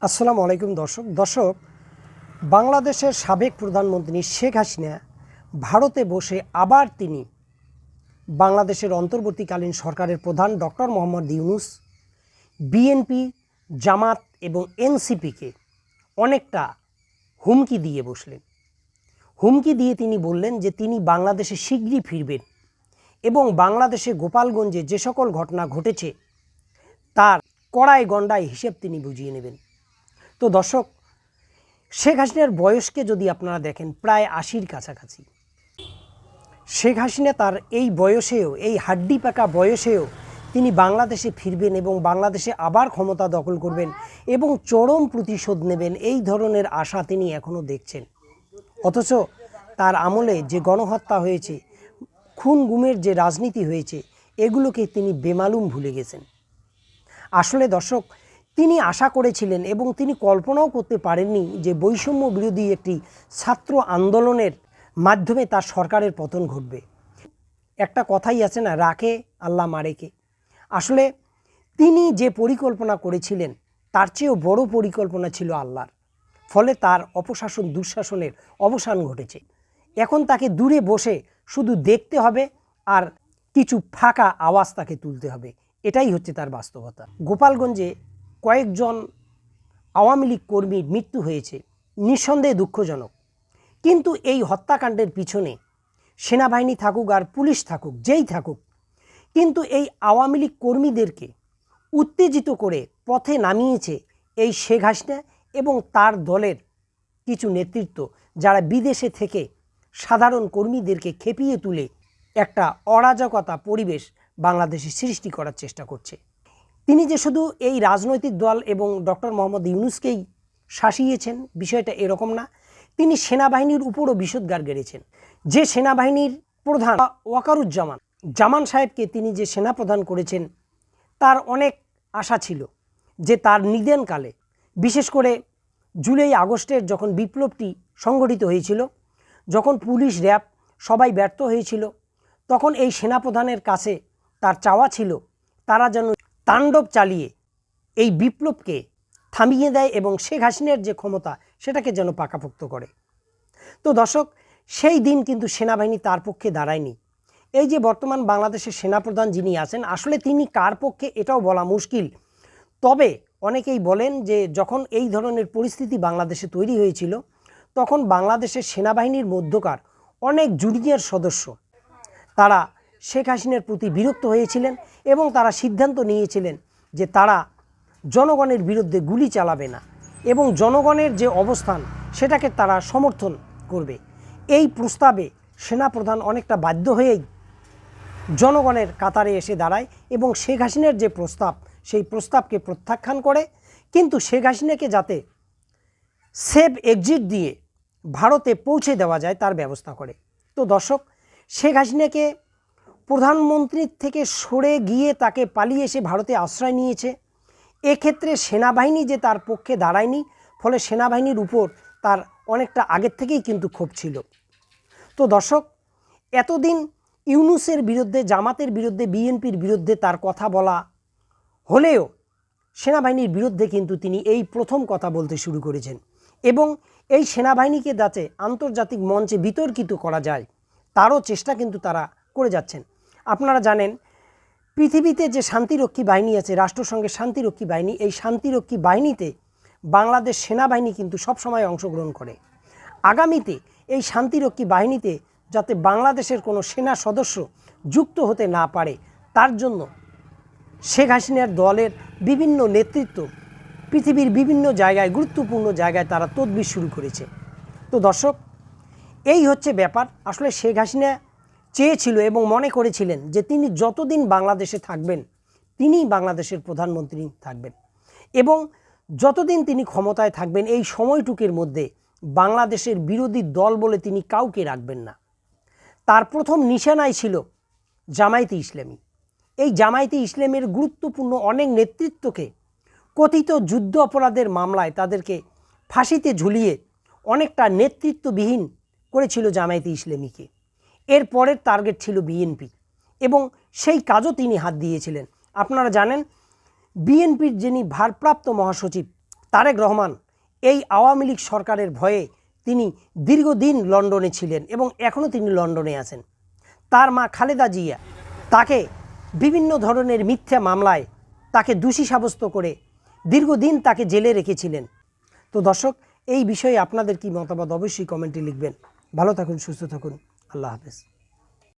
আসসালামু আলাইকুম দর্শক বাংলাদেশের সাবেক প্রধানমন্ত্রী শেখ হাসিনা ভারতে বসে আবার তিনি বাংলাদেশের অন্তর্বর্তীকালীন সরকারের প্রধান ডক্টর মোহাম্মদ ইউনূস, বিএনপি, জামাত এবং এনসিপিকে অনেকটা হুমকি দিয়ে বসলেন। হুমকি দিয়ে তিনি বললেন যে তিনি বাংলাদেশে শীঘ্রই ফিরবেন এবং বাংলাদেশে গোপালগঞ্জে যে সকল ঘটনা ঘটেছে তার কড়ায় গণ্ডায় হিসেব তিনি বুঝিয়ে নেবেন। তো দর্শক, শেখ হাসিনার বয়সকে যদি আপনারা দেখেন প্রায় ৮০-র কাছাকাছি। শেখ হাসিনা তার এই বয়সেও, এই হাড্ডি পাকা বয়সেও তিনি বাংলাদেশে ফিরবেন এবং বাংলাদেশে আবার ক্ষমতা দখল করবেন এবং চরম প্রতিশোধ নেবেন, এই ধরনের আশা তিনি এখনও দেখছেন। অথচ তার আমলে যে গণহত্যা হয়েছে, খুন গুমের যে রাজনীতি হয়েছে, এগুলোকে তিনি বেমালুম ভুলে গেছেন। আসলে দর্শক, তিনি আশা করেছিলেন এবং তিনি কল্পনাও করতে পারেননি যে বৈষম্য বিরোধী একটি ছাত্র আন্দোলনের মাধ্যমে তার সরকারের পতন ঘটবে। একটা কথাই আছে না, রাখে আল্লাহ মারেকে। আসলে তিনি যে পরিকল্পনা করেছিলেন তার চেয়েও বড় পরিকল্পনা ছিল আল্লাহর। ফলে তার অপশাসন, দুঃশাসনের অবসান ঘটেছে। এখন তাকে দূরে বসে শুধু দেখতে হবে আর কিছু ফাঁকা আওয়াজ তাকে তুলতে হবে। এটাই হচ্ছে তার বাস্তবতা। গোপালগঞ্জে কয়েকজন আওয়ামী লীগ কর্মীর মৃত্যু হয়েছে, নিঃসন্দেহে দুঃখজনক। কিন্তু এই হত্যাকাণ্ডের পিছনে সেনাবাহিনী থাকুক আর পুলিশ থাকুক, যেই থাকুক, কিন্তু এই আওয়ামী লীগ কর্মীদেরকে উত্তেজিত করে পথে নামিয়েছে এই শেখ হাসিনা এবং তার দলের কিছু নেতৃত্ব, যারা বিদেশে থেকে সাধারণ কর্মীদেরকে খেপিয়ে তুলে একটা অরাজকতা পরিবেশ বাংলাদেশে সৃষ্টি করার চেষ্টা করছে। তিনি যে শুধু এই রাজনৈতিক দল এবং ডক্টর মোহাম্মদ ইউনূসকেই শাসিয়েছেন, বিষয়টা এরকম না। তিনি সেনাবাহিনীর উপরও বিষোদ্গার গেড়েছেন। যে সেনাবাহিনীর প্রধান ওয়াকারুজ্জামান সাহেবকে তিনি যে সেনাপ্রধান করেছেন, তার অনেক আশা ছিল যে তার নিদেনকালে, বিশেষ করে জুলাই আগস্টের যখন বিপ্লবটি সংগঠিত হয়েছিল, যখন পুলিশ, র্যাব সবাই ব্যর্থ হয়েছিল, তখন এই সেনাপ্রধানের কাছে তার চাওয়া ছিল তারা যেন তাণ্ডব চালিয়ে এই বিপ্লবকে থামিয়ে দেয় এবং শেখ হাসিনার যে ক্ষমতা সেটাকে যেন পাকাপোক্ত করে। তো দর্শক, সেই দিন কিন্তু সেনাবাহিনী তার পক্ষে দাঁড়ায়নি। এই যে বর্তমান বাংলাদেশের সেনাপ্রধান যিনি আছেন, আসলে তিনি কার পক্ষে এটাও বলা মুশকিল। তবে অনেকেই বলেন যে যখন এই ধরনের পরিস্থিতি বাংলাদেশে তৈরি হয়েছিল, তখন বাংলাদেশের সেনাবাহিনীর মধ্যকার অনেক জুনিয়র সদস্য তারা শেখ হাসিনার প্রতি বিরক্ত হয়েছিলেন এবং তারা সিদ্ধান্ত নিয়েছিলেন যে তারা জনগণের বিরুদ্ধে গুলি চালাবে না এবং জনগণের যে অবস্থান সেটাকে তারা সমর্থন করবে। এই প্রস্তাবে সেনাপ্রধান অনেকটা বাধ্য হয়েই জনগণের কাতারে এসে দাঁড়ায় এবং শেখ হাসিনার যে প্রস্তাব, সেই প্রস্তাবকে প্রত্যাখ্যান করে, কিন্তু শেখ হাসিনাকে যাতে সেফ এক্সিট দিয়ে ভারতে পৌঁছে দেওয়া যায় তার ব্যবস্থা করে। তো দর্শক, শেখ হাসিনাকে প্রধানমন্ত্রীর থেকে সরে গিয়ে তাকে পালিয়ে এসে ভারতে আশ্রয় নিয়েছে। এক্ষেত্রে সেনাবাহিনী যে তার পক্ষে দাঁড়ায়নি, ফলে সেনাবাহিনীর উপর তার অনেকটা আগের থেকেই কিন্তু ক্ষোভ ছিল। তো দর্শক, এতদিন ইউনূসের বিরুদ্ধে, জামাতের বিরুদ্ধে, বিএনপির বিরুদ্ধে তার কথা বলা হলেও সেনাবাহিনীর বিরুদ্ধে কিন্তু তিনি এই প্রথম কথা বলতে শুরু করেছেন এবং এই সেনাবাহিনীকে যাতে আন্তর্জাতিক মঞ্চে বিতর্কিত করা যায় তারও চেষ্টা কিন্তু তারা করে যাচ্ছেন। আপনারা জানেন, পৃথিবীতে যে শান্তিরক্ষী বাহিনী আছে, রাষ্ট্রসংঘের শান্তিরক্ষী বাহিনী, এই শান্তিরক্ষী বাহিনীতে বাংলাদেশ সেনাবাহিনী কিন্তু সবসময় অংশগ্রহণ করে। আগামীতে এই শান্তিরক্ষী বাহিনীতে যাতে বাংলাদেশের কোনো সেনা সদস্য যুক্ত হতে না পারে, তার জন্য শেখ হাসিনার দলের বিভিন্ন নেতৃত্ব পৃথিবীর বিভিন্ন জায়গায়, গুরুত্বপূর্ণ জায়গায় তারা তদবির শুরু করেছে। তো দর্শক, এই হচ্ছে ব্যাপার। আসলে শেখ হাসিনা চেয়েছিল এবং মনে করেছিলেন যে তিনি যতদিন বাংলাদেশে থাকবেন তিনিই বাংলাদেশের প্রধানমন্ত্রী থাকবেন এবং যতদিন তিনি ক্ষমতায় থাকবেন এই সময়টুকুর মধ্যে বাংলাদেশের বিরোধী দল বলে তিনি কাউকে রাখবেন না। তার প্রথম নিশানাই ছিল জামায়াতে ইসলামী। এই জামায়াতে ইসলামের গুরুত্বপূর্ণ অনেক নেতৃত্বকে কথিত যুদ্ধ অপরাধের মামলায় তাদেরকে ফাঁসিতে ঝুলিয়ে অনেকটা নেতৃত্ববিহীন করেছিল জামায়াতে ইসলামীকে। এর পরের টার্গেট ছিল বিএনপি এবং সেই কাজও তিনি হাত দিয়েছিলেন। আপনারা জানেন, বিএনপির যিনি ভারপ্রাপ্ত মহাসচিব তারেক রহমান এই আওয়ামী লীগ সরকারের ভয়ে তিনি দীর্ঘদিন লন্ডনে ছিলেন এবং এখনও তিনি লন্ডনে আছেন। তার মা খালেদা জিয়া তাকে বিভিন্ন ধরনের মিথ্যা মামলায় তাকে দোষী সাব্যস্ত করে দীর্ঘদিন তাকে জেলে রেখেছিলেন। তো দর্শক, এই বিষয়ে আপনাদের কি মতামত অবশ্যই কমেন্টে লিখবেন। ভালো থাকুন, সুস্থ থাকুন, আল্লাহ হাফেজ।